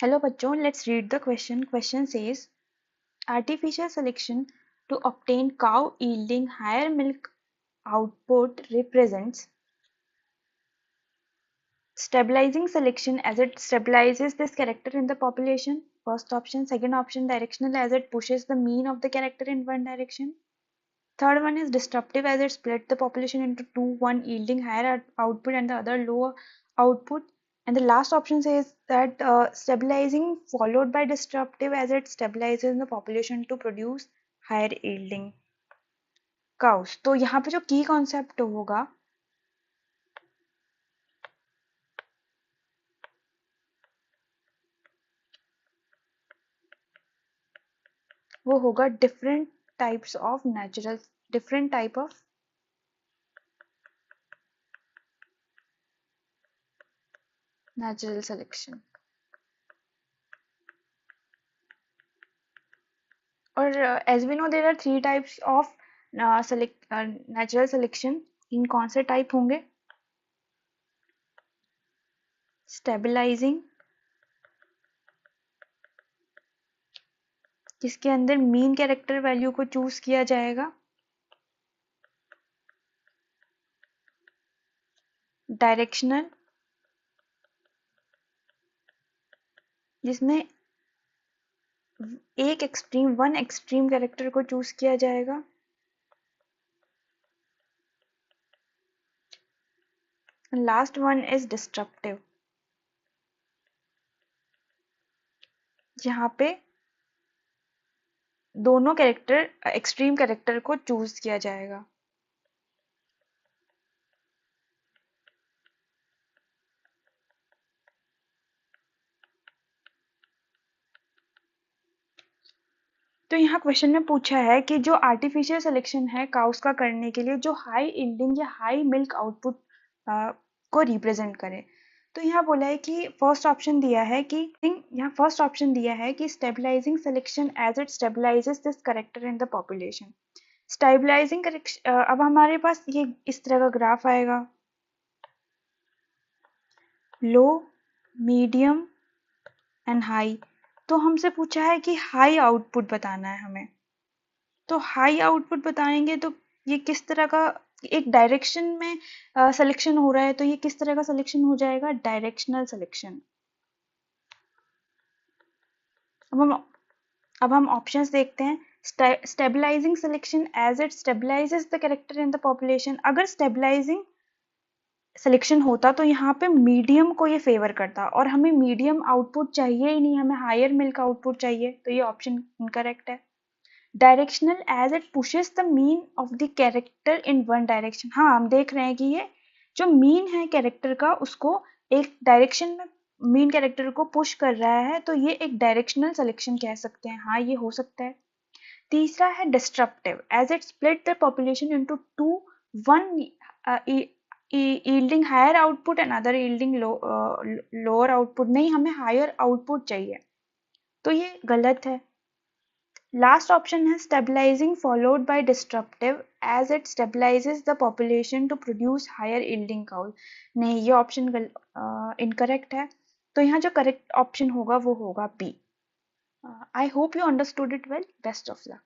Hello बच्चों, let's read the question. Question says artificial selection to obtain cow yielding higher milk output represents stabilizing selection as it stabilizes this character in the population. First option. Second option, directional as it pushes the mean of the character in one direction. Third one is disruptive as it split the population into two, one yielding higher output and the other lower output. And the last option says that stabilizing followed by disruptive as it stabilizes the population to produce higher yielding cows. तो यहाँ पे जो की concept होगा वो होगा different type of natural selection. Or as we know there are three types of natural selection. इन कौन से टाइप होंगे? स्टेबलाइजिंग, जिसके अंदर मीन कैरेक्टर वैल्यू को चूज किया जाएगा. डायरेक्शनल, जिसमें वन एक्सट्रीम कैरेक्टर को चूज किया जाएगा. लास्ट वन इज डिस्ट्रक्टिव, जहां पे दोनों कैरेक्टर एक्सट्रीम कैरेक्टर को चूज किया जाएगा. तो यहाँ क्वेश्चन में पूछा है कि जो आर्टिफिशियल सिलेक्शन है काउस का करने के लिए जो हाई यील्डिंग या हाई मिल्क आउटपुट को रिप्रेजेंट करे. तो यहाँ बोला है कि फर्स्ट ऑप्शन दिया है कि stabilising selection as it stabilises this character in the population. Stabilising अब हमारे पास ये इस तरह का ग्राफ आएगा. Low, medium and high. तो हमसे पूछा है कि हाई आउटपुट बताना है हमें. तो हाई आउटपुट बताएंगे तो ये किस तरह का एक डायरेक्शन में सिलेक्शन हो रहा है. तो ये किस तरह का सिलेक्शन हो जाएगा? Directional selection. अब हम ऑप्शंस देखते हैं. Stabilising selection as it stabilises the character in the population. अगर स्टेबलाइजिंग सिलेक्शन होता तो यहाँ पे मीडियम को ये फेवर करता और हमें मीडियम आउटपुट चाहिए ही नहीं, हमें हायर मिल्क आउटपुट चाहिए. तो ये ऑप्शन इनकरेक्ट है. Directional as it pushes the mean of the character in one direction. हाँ, हम देख रहे हैं कि ये जो मीन है कैरेक्टर का उसको एक डायरेक्शन में मीन कैरेक्टर को पुश कर रहा है. तो ये एक डायरेक्शनल सिलेक्शन कह सकते हैं. हाँ, ये हो सकता है. तीसरा है disruptive as it split the population into two, one yielding higher output and other yielding lower output. नहीं, हमें higher output चाहिए. तो ये गलत है. लास्ट ऑप्शन है stabilizing followed by disruptive as it stabilizes the population to produce higher yielding cows. नहीं, ये ऑप्शन इनकरेक्ट है. तो यहाँ जो करेक्ट ऑप्शन होगा वो होगा B. I hope you understood it well. Best of luck.